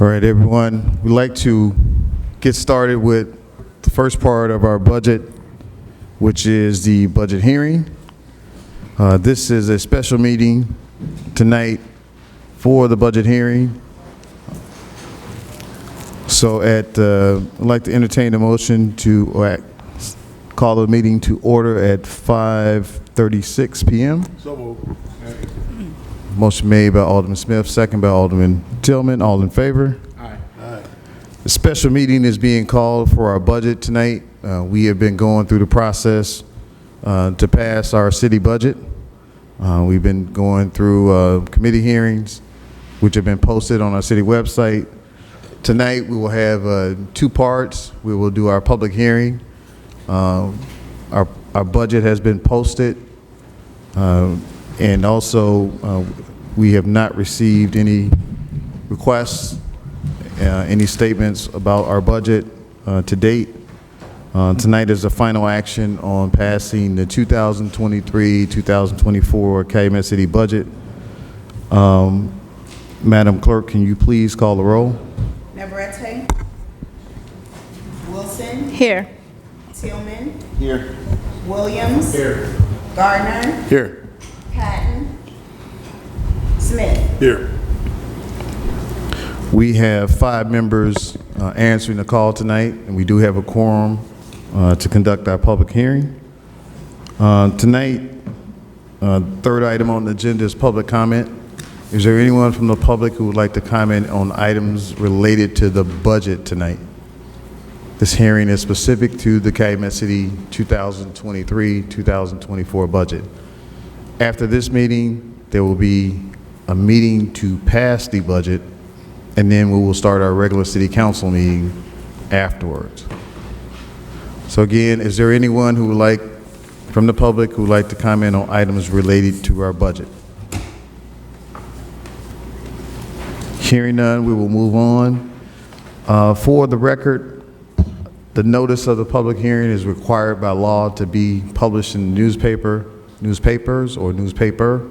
All right, everyone. We'd like to get started with the first part of our budget, which is the budget hearing. This is a special meeting tonight for the budget hearing. So I'd like to entertain a motion to call the meeting to order at 5:36 p.m. So moved. Motion made by Alderman Smith, second by Alderman Tillman. All in favor? Aye. Aye. The special meeting is being called for our budget tonight. We have been going through the process to pass our city budget. We've been going through committee hearings, which have been posted on our city website. Tonight, we will have two parts. We will do our public hearing. Our budget has been posted, and also we have not received any requests, any statements about our budget to date. Tonight is the final action on passing the 2023-2024 Calumet City budget. Madam Clerk, can you please call the roll? Navarrete. Wilson. Here. Tillman. Here. Williams. Here. Gardner. Here. Patton. Smith. Here. We have 5 members answering the call tonight, and we do have a quorum to conduct our public hearing. Tonight, third item on the agenda is public comment. Is there anyone from the public who would like to comment on items related to the budget tonight? This hearing is specific to the Calumet City 2023-2024 budget. After this meeting, there will be a meeting to pass the budget, and then we will start our regular city council meeting afterwards. So again, is there anyone who would like, from the public, who would like to comment on items related to our budget? Hearing none, we will move on. For the record, the notice of the public hearing is required by law to be published in the newspapers or newspaper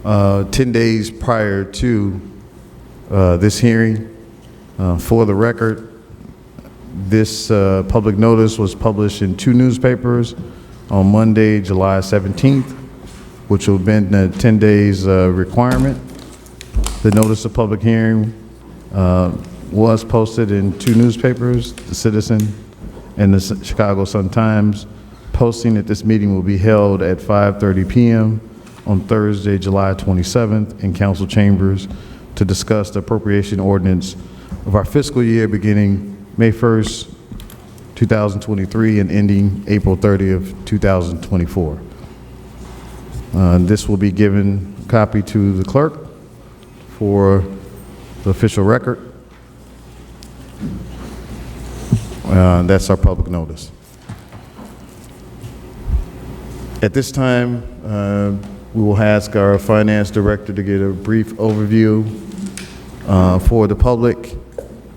10 days prior to this hearing. For the record, this public notice was published in 2 newspapers on Monday, July 17th, which will have been the 10 days requirement. The notice of public hearing was posted in 2 newspapers, The Citizen and the Chicago Sun-Times, posting that this meeting will be held at 5:30 p.m. on Thursday, July 27th in council chambers to discuss the appropriation ordinance of our fiscal year beginning May 1st, 2023 and ending April 30th, 2024. This will be given a copy to the clerk for the official record. That's our public notice. At this time, we will ask our finance director to get a brief overview for the public,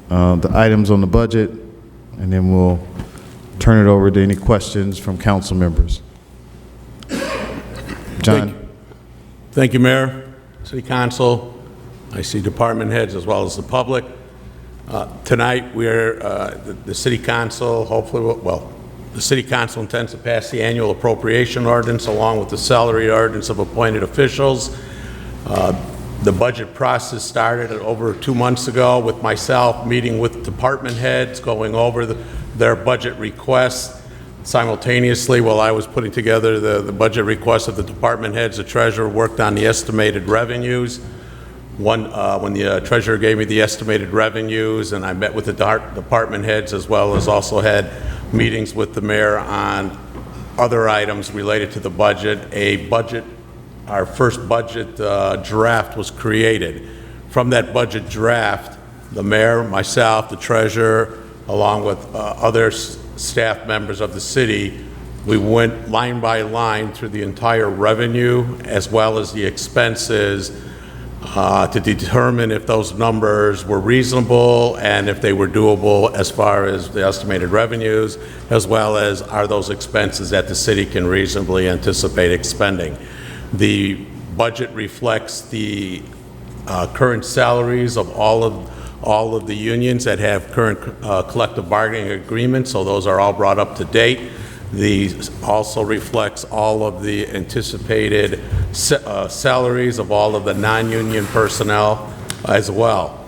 the items on the budget, and then we'll turn it over to any questions from council members. John. Thank you, Mayor, City Council. I see department heads as well as the public. Tonight, we're the City Council, hopefully, the City Council intends to pass the annual appropriation ordinance along with the salary ordinance of appointed officials. The budget process started over 2 months ago with myself meeting with department heads, going over their budget requests. Simultaneously, while I was putting together the budget requests of the department heads, the treasurer worked on the estimated revenues. When the treasurer gave me the estimated revenues, and I met with the department heads as well as also had meetings with the mayor on other items related to the budget. Our first budget draft was created. From that budget draft, the mayor, myself, the treasurer, along with other staff members of the city, we went line by line through the entire revenue as well as the expenses to determine if those numbers were reasonable and if they were doable as far as the estimated revenues, as well as are those expenses that the city can reasonably anticipate expending. The budget reflects the current salaries of all of all of the unions that have current collective bargaining agreements, so those are all brought up to date. These also reflects all of the anticipated salaries of all of the non-union personnel as well.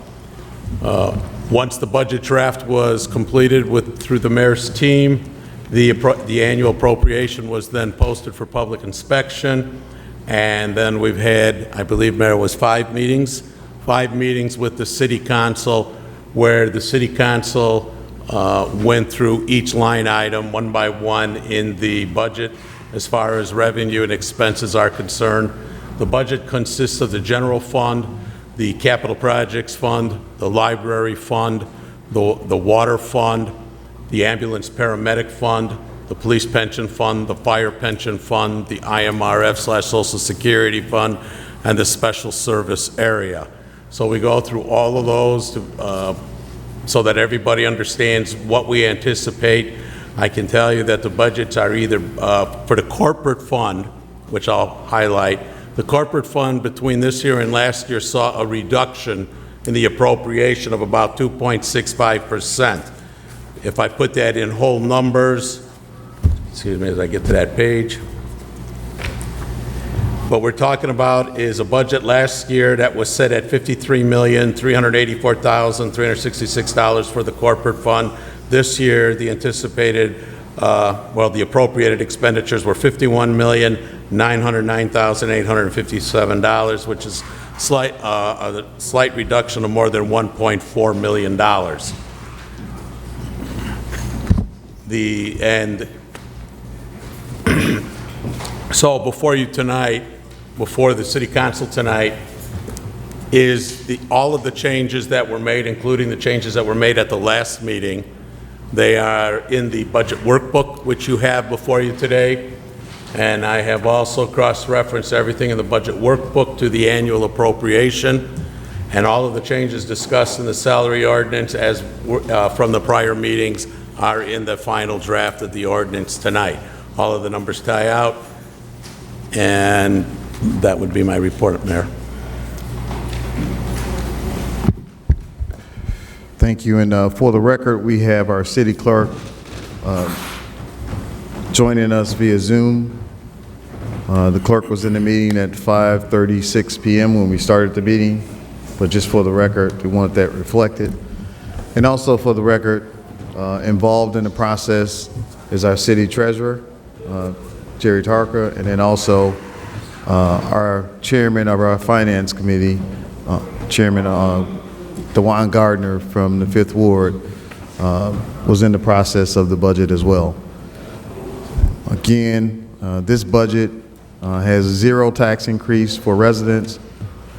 Once the budget draft was completed through the mayor's team, the annual appropriation was then posted for public inspection, and then we've had, I believe, Mayor, was 5 meetings with the city council, where the city council went through each line item one by one in the budget as far as revenue and expenses are concerned. The budget consists of the general fund, the capital projects fund, the library fund, the water fund, the ambulance paramedic fund, the police pension fund, the fire pension fund, the IMRF/Social Security fund, and the special service area. So we go through all of those so that everybody understands what we anticipate. I can tell you that the budgets are either for the corporate fund, which I'll highlight. The corporate fund between this year and last year saw a reduction in the appropriation of about 2.65%. If I put that in whole numbers, excuse me as I get to that page, what we're talking about is a budget last year that was set at $53,384,366 for the corporate fund. This year, the anticipated, the appropriated expenditures were $51,909,857, which is a slight reduction of more than $1.4 million. So before you tonight, before the city council tonight, is all of the changes that were made, including the changes that were made at the last meeting. They are in the budget workbook, which you have before you today. And I have also cross-referenced everything in the budget workbook to the annual appropriation. And all of the changes discussed in the salary ordinance as from the prior meetings are in the final draft of the ordinance tonight. All of the numbers tie out. And that would be my report, Mayor. Thank you. And for the record, we have our city clerk joining us via Zoom. The clerk was in the meeting at 5:36 p.m. when we started the meeting, but just for the record, we want that reflected. And also for the record, involved in the process is our city treasurer, Jerry Tarka, and then also our chairman of our finance committee, Chairman DeJuan Gardner from the 5th Ward, was in the process of the budget as well. Again, this budget has zero tax increase for residents,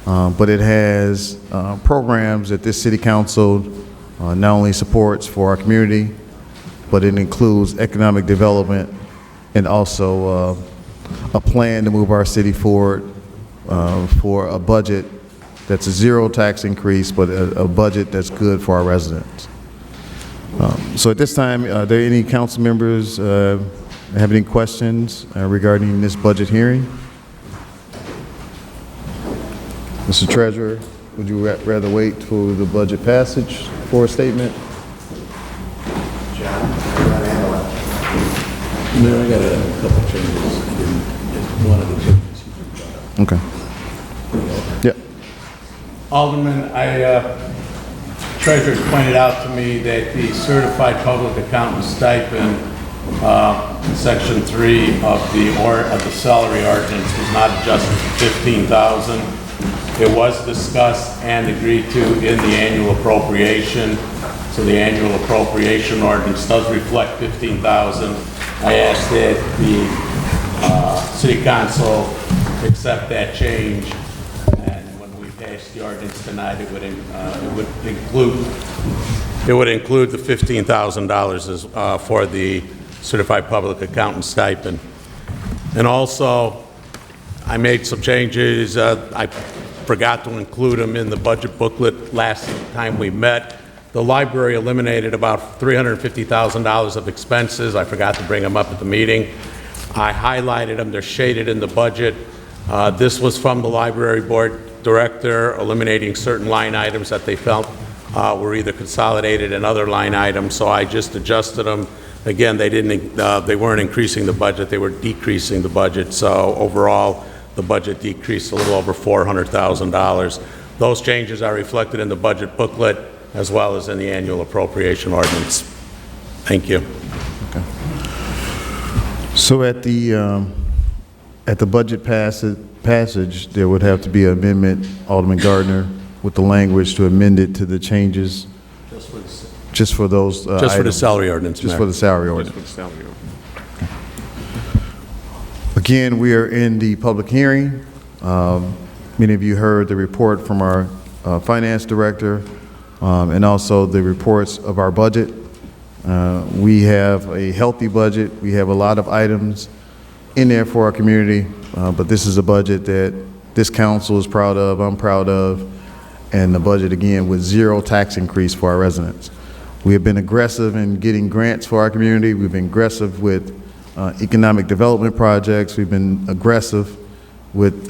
but it has programs that this city council not only supports for our community, but it includes economic development and also a plan to move our city forward for a budget that's a zero tax increase, but a budget that's good for our residents. So at this time, are there any council members have any questions regarding this budget hearing? Mr. Treasurer, would you rather wait for the budget passage for a statement? Mayor, I got a couple changes. One of the changes. Okay. Yeah. Alderman, Treasurer pointed out to me that the certified public accountant stipend, Section 3 of the salary ordinance was not adjusted to $15,000. It was discussed and agreed to in the annual appropriation. So the annual appropriation ordinance does reflect $15,000. I asked that the city council accept that change, and when we pass the ordinance tonight, it would include the $15,000 for the certified public accountant stipend. And also, I made some changes. I forgot to include them in the budget booklet last time we met. The library eliminated about $350,000 of expenses. I forgot to bring them up at the meeting. I highlighted them. They're shaded in the budget. This was from the library board director, eliminating certain line items that they felt were either consolidated in other line items, so I just adjusted them. Again, they weren't increasing the budget, they were decreasing the budget, so overall, the budget decreased a little over $400,000. Those changes are reflected in the budget booklet as well as in the annual appropriation ordinance. Thank you. So at the budget passage, there would have to be an amendment, Alderman Gardner, with the language to amend it to the changes, just for those Just for the items. salary ordinance, Just Mayor. for the salary ordinance. Again, we are in the public hearing. Many of you heard the report from our finance director and also the reports of our budget. We have a healthy budget. We have a lot of items in there for our community, but this is a budget that this council is proud of, I'm proud of, and the budget, again, with zero tax increase for our residents. We have been aggressive in getting grants for our community. We've been aggressive with economic development projects. We've been aggressive with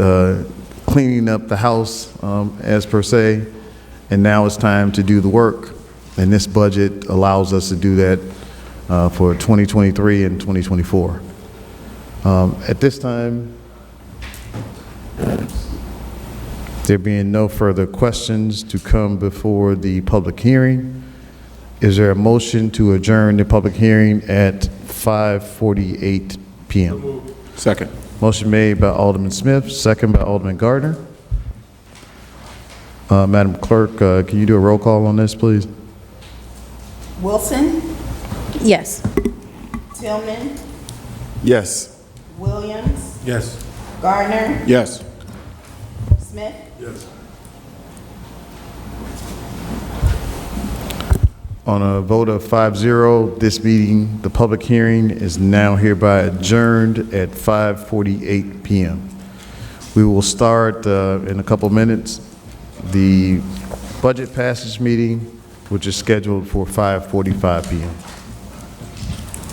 cleaning up the house, as per se, and now it's time to do the work. And this budget allows us to do that for 2023 and 2024. At this time, there being no further questions to come before the public hearing, is there a motion to adjourn the public hearing at 5:48 p.m.? Second. Motion made by Alderman Smith, second by Alderman Gardner. Madam Clerk, can you do a roll call on this, please? Wilson, Yes. Tillman, Yes. Williams, Yes. Gardner, Yes. Smith. Yes. On a vote of 5-0, this meeting, the public hearing is now hereby adjourned at 5:48 p.m. We will start in a couple minutes the budget passage meeting, which is scheduled for 5:45 p.m.